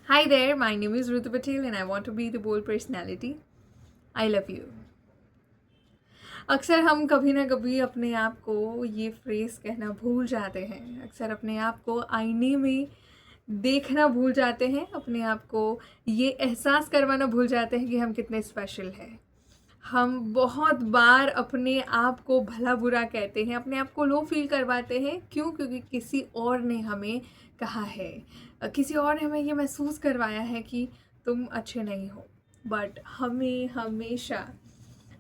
Hi there, my name is Rutu Patel and I want to be the bold personality. I love you. अक्सर हम कभी ना कभी अपने आप को ये फ्रेज़ कहना भूल जाते हैं। अक्सर अपने आप को आईने में देखना भूल जाते हैं। अपने आप को ये एहसास करवाना भूल जाते हैं कि हम कितने स्पेशल हैं। हम बहुत बार अपने आप को भला बुरा कहते हैं, अपने आप को लो फील करवाते हैं। क्यों? क्योंकि किसी और ने हमें कहा है, किसी और ने हमें ये महसूस करवाया है कि तुम अच्छे नहीं हो। बट हमें हमेशा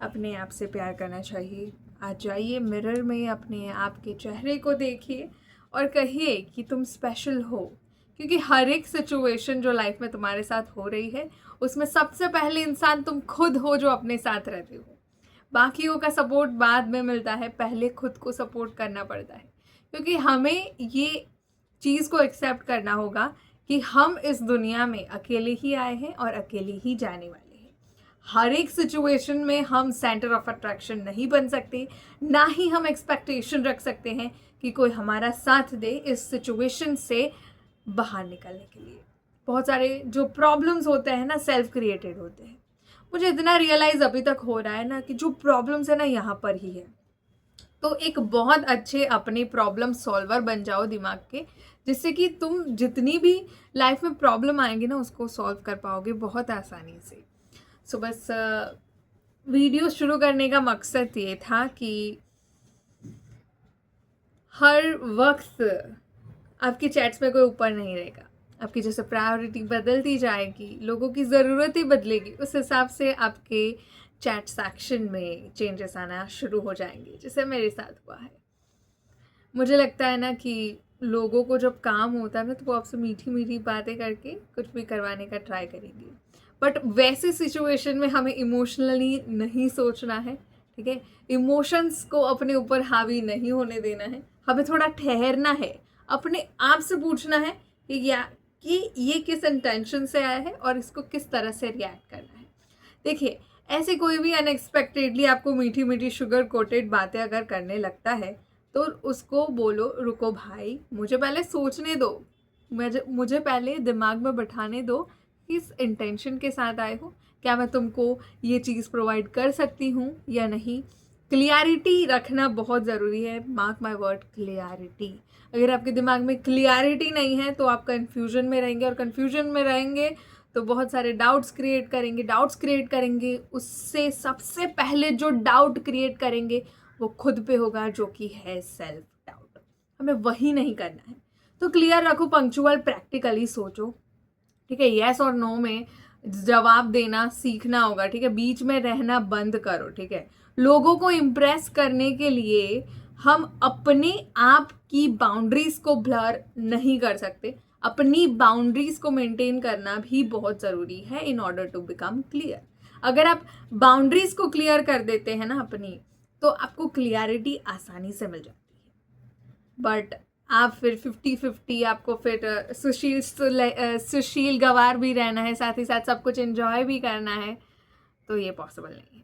अपने आप से प्यार करना चाहिए। आज जाइए मिरर में अपने आप के चेहरे को देखिए और कहिए कि तुम स्पेशल हो। क्योंकि हर एक सिचुएशन जो लाइफ में तुम्हारे साथ हो रही है, उसमें सबसे पहले इंसान तुम खुद हो जो अपने साथ रहते हो। बाकियों का सपोर्ट बाद में मिलता है, पहले खुद को सपोर्ट करना पड़ता है। क्योंकि हमें ये चीज़ को एक्सेप्ट करना होगा कि हम इस दुनिया में अकेले ही आए हैं और अकेले ही जाने वाले हैं। हर एक सिचुएशन में हम सेंटर ऑफ अट्रैक्शन नहीं बन सकते, ना ही हम एक्सपेक्टेशन रख सकते हैं कि कोई हमारा साथ दे इस सिचुएशन से बाहर निकलने के लिए। बहुत सारे जो प्रॉब्लम्स होते हैं ना, सेल्फ क्रिएटेड होते हैं। मुझे इतना रियलाइज़ अभी तक हो रहा है ना कि जो प्रॉब्लम्स है ना, यहाँ पर ही है। तो एक बहुत अच्छे अपने प्रॉब्लम सॉल्वर बन जाओ दिमाग के, जिससे कि तुम जितनी भी लाइफ में प्रॉब्लम आएंगी ना, उसको सॉल्व कर पाओगे बहुत आसानी से। सो बस वीडियो शुरू करने का मकसद ये था कि हर वक्त आपकी चैट्स में कोई ऊपर नहीं रहेगा। आपकी जैसे प्रायोरिटी बदलती जाएगी, लोगों की ज़रूरतें बदलेगी, उस हिसाब से आपके चैट सेक्शन में चेंजेस आना शुरू हो जाएंगे, जैसे मेरे साथ हुआ है। मुझे लगता है ना कि लोगों को जब काम होता है ना, तो वो आपसे मीठी मीठी बातें करके कुछ भी करवाने का ट्राई करेंगे। बट वैसे सिचुएशन में हमें इमोशनली नहीं सोचना है, ठीक है। इमोशंस को अपने ऊपर हावी नहीं होने देना है। हमें थोड़ा ठहरना है, अपने आप से पूछना है कि ये किस इंटेंशन से आया है और इसको किस तरह से रिएक्ट करना है। देखिए, ऐसे कोई भी अनएक्सपेक्टेडली आपको मीठी मीठी शुगर कोटेड बातें अगर करने लगता है, तो उसको बोलो, रुको भाई, मुझे पहले सोचने दो, मुझे पहले दिमाग में बैठाने दो, किस इंटेंशन के साथ आए हो, क्या मैं तुमको ये चीज़ प्रोवाइड कर सकती हूँ या नहीं। क्लियरिटी रखना बहुत ज़रूरी है। Mark my word, clarity. अगर आपके दिमाग में क्लियरिटी नहीं है तो आप कन्फ्यूजन में रहेंगे, और कन्फ्यूजन में रहेंगे तो बहुत सारे डाउट्स क्रिएट करेंगे। उससे सबसे पहले जो डाउट क्रिएट करेंगे वो खुद पे होगा, जो कि है सेल्फ डाउट। हमें वही नहीं करना है। तो क्लियर रखो, पंक्चुअल, प्रैक्टिकली सोचो, ठीक है। येस और नो में जवाब देना सीखना होगा, ठीक है। बीच में रहना बंद करो, ठीक है। लोगों को इम्प्रेस करने के लिए हम अपने आप की बाउंड्रीज को ब्लर नहीं कर सकते। अपनी बाउंड्रीज को मेंटेन करना भी बहुत ज़रूरी है in order to become clear. अगर आप बाउंड्रीज को क्लियर कर देते हैं ना अपनी, तो आपको क्लियरिटी आसानी से मिल जाती है। बट आप फिर 50-50, आपको फिर सुशील गवार भी रहना है, साथ ही साथ सब कुछ एंजॉय भी करना है, तो ये पॉसिबल नहीं है।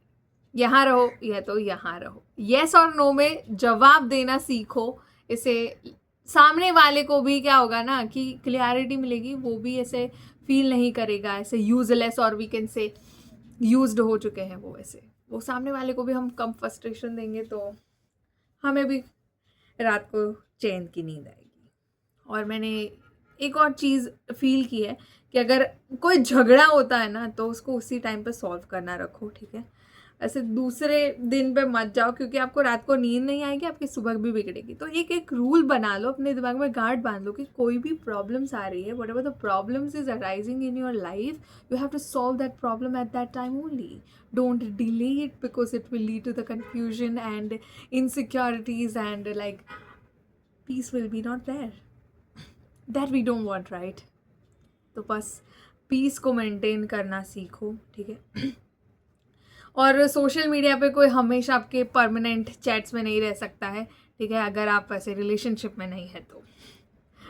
यहाँ रहो या तो यहाँ रहो। येस और नो में जवाब देना सीखो। इसे सामने वाले को भी क्या होगा ना कि क्लियरिटी मिलेगी, वो भी ऐसे फील नहीं करेगा ऐसे यूजलेस, और वी कैन से यूज्ड हो चुके हैं वो। ऐसे वो सामने वाले को भी हम कम फ्रस्ट्रेशन देंगे तो हमें भी रात को चैन की नींद आएगी। और मैंने एक और चीज़ फील की है कि अगर कोई झगड़ा होता है ना, तो उसको उसी टाइम पे सॉल्व करना रखो, ठीक है। ऐसे दूसरे दिन पे मत जाओ, क्योंकि आपको रात को नींद नहीं आएगी, आपकी सुबह भी बिगड़ेगी। तो एक रूल बना लो, अपने दिमाग में गार्ड बांध लो कि कोई भी प्रॉब्लम्स आ रही है, whatever the problems is arising in your life, you have to solve that problem at that time only. Don't delay it, because it will lead to the confusion and insecurities and like peace will be not there, that we don't want, right? तो बस piece को maintain करना सीखो, ठीक है। और social media पे कोई हमेशा आपके परमानेंट चैट्स में नहीं रह सकता है, ठीक है। अगर आप ऐसे रिलेशनशिप में नहीं है तो,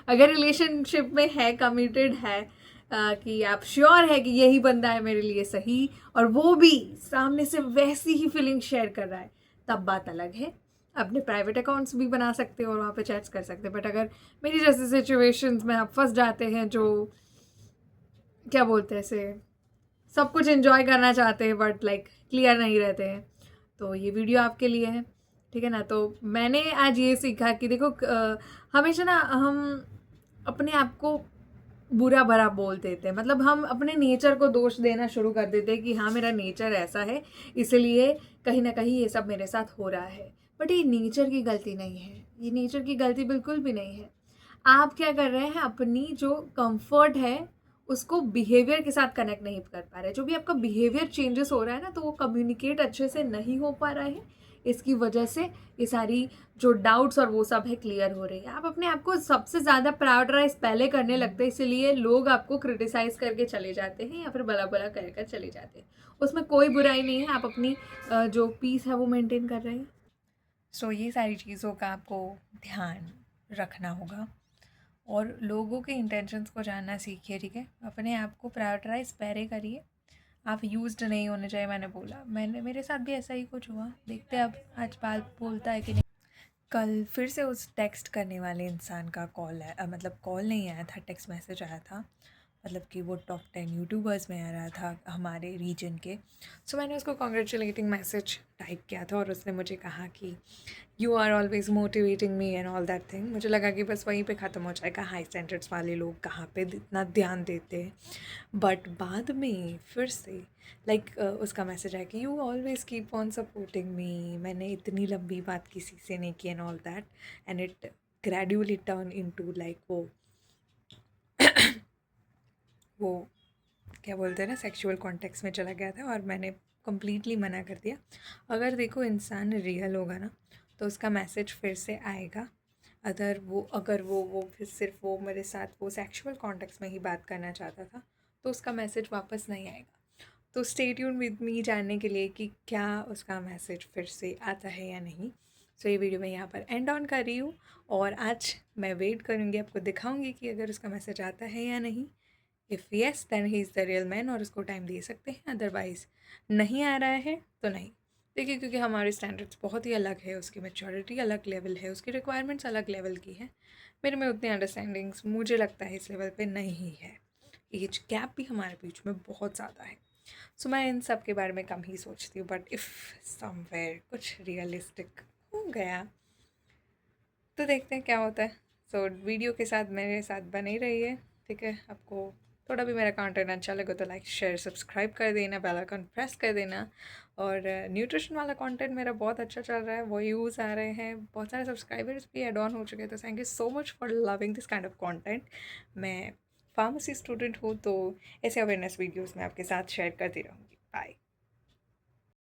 अगर रिलेशनशिप में है, कमिटेड है, कि आप श्योर है कि यही बंदा है मेरे लिए सही, और वो भी सामने से वैसी ही फीलिंग शेयर कर रहा है, तब बात अलग है। अपने प्राइवेट अकाउंट्स भी बना सकते हो और वहाँ पे चैट्स कर सकते हैं। बट अगर मेरी जैसे सिचुएशंस में आप फंस जाते हैं जो क्या बोलते हैं इसे, सब कुछ एंजॉय करना चाहते हैं बट लाइक क्लियर नहीं रहते हैं, तो ये वीडियो आपके लिए है, ठीक है ना। तो मैंने आज ये सीखा कि देखो हमेशा ना हम अपने आप को बुरा भरा बोल देते हैं, मतलब हम अपने नेचर को दोष देना शुरू कर देते हैं कि हाँ मेरा नेचर ऐसा है इसलिए कहीं ना कहीं ये सब मेरे साथ हो रहा है। बट ये नेचर की गलती नहीं है, ये नेचर की गलती बिल्कुल भी नहीं है। आप क्या कर रहे हैं, अपनी जो कंफर्ट है उसको बिहेवियर के साथ कनेक्ट नहीं कर पा रहे। जो भी आपका बिहेवियर चेंजेस हो रहा है ना, तो वो कम्युनिकेट अच्छे से नहीं हो पा रहा है, इसकी वजह से ये सारी जो डाउट्स और वो सब है क्लियर हो रही है। आप अपने आप को सबसे ज़्यादा प्रायोरिटाइज पहले करने लगते हैं, इसीलिए लोग आपको क्रिटिसाइज करके चले जाते हैं या फिर भला भला कर कर चले जाते हैं। उसमें कोई बुराई नहीं है, आप अपनी जो पीस है वो मेंटेन कर रहे हैं। सो ये सारी चीज़ों का आपको ध्यान रखना होगा और लोगों के इंटेंशंस को जानना सीखिए, ठीक है। अपने आप को प्रायोरिटाइज पहले करिए, आप यूज्ड नहीं होने चाहिए। मैंने बोला, मेरे साथ भी ऐसा ही कुछ हुआ, देखते हैं अब आज बात बोलता है कि नहीं। कल फिर से उस टेक्स्ट करने वाले इंसान का कॉल है, मतलब कॉल नहीं आया था, टेक्स्ट मैसेज आया था, मतलब कि वो टॉप 10 यूट्यूबर्स में आ रहा था हमारे रीजन के। सो मैंने उसको कॉन्ग्रेचुलेटिंग मैसेज टाइप किया था और उसने मुझे कहा कि you are always motivating me and all that thing. मुझे लगा कि बस वहीं पे ख़त्म हो जाएगा, हाई स्टैंडर्ड्स वाले लोग कहाँ पे इतना ध्यान देते हैं। बट बाद में फिर से उसका मैसेज आया कि you always keep on supporting me, मैंने इतनी लंबी बात किसी से नहीं की and all that, and it gradually turn into like वो क्या बोलते हैं ना, सेक्सुअल कॉन्टेक्स्ट में चला गया था और मैंने कम्प्लीटली मना कर दिया। अगर देखो इंसान रियल होगा ना तो उसका मैसेज फिर से आएगा। अगर वो फिर सिर्फ वो मेरे साथ वो सेक्सुअल कॉन्टेक्स्ट में ही बात करना चाहता था तो उसका मैसेज वापस नहीं आएगा। तो स्टे ट्यून विद मी जानने के लिए कि क्या उसका मैसेज फिर से आता है या नहीं। सो ये वीडियो मैं यहाँ पर एंड ऑन कर रही हूँ और आज मैं वेट करूँगी, आपको दिखाऊँगी कि अगर उसका मैसेज आता है या नहीं। If yes then he is the real man और उसको टाइम दे सकते हैं, अदरवाइज़ नहीं आ रहा है तो नहीं। देखिए, क्योंकि हमारे स्टैंडर्ड्स बहुत ही अलग है, उसकी मैच्योरिटी अलग लेवल है, उसकी रिक्वायरमेंट्स अलग लेवल की है। मेरे में उतनी अंडरस्टैंडिंग्स मुझे लगता है इस लेवल पे नहीं है। एज गैप भी हमारे बीच में बहुत ज़्यादा है। सो मैं इन सब के बारे में कम ही सोचती हूँ, बट इफ़ समवेयर कुछ रियलिस्टिक हो गया तो देखते हैं क्या होता है। सो वीडियो के साथ मेरे साथ बने रहिए, ठीक है। आपको थोड़ा भी मेरा कंटेंट अच्छा लगे तो लाइक शेयर सब्सक्राइब कर देना, बेल आइकन प्रेस कर देना। और न्यूट्रिशन वाला कंटेंट मेरा बहुत अच्छा चल रहा है, वो व्यूज़ आ रहे हैं, बहुत सारे सब्सक्राइबर्स भी एड ऑन हो चुके हैं, तो thank you so much for loving this kind of content. मैं फार्मेसी स्टूडेंट हूँ तो ऐसे अवेयरनेस वीडियोज़ मैं आपके साथ शेयर करती रहूँगी। बाय।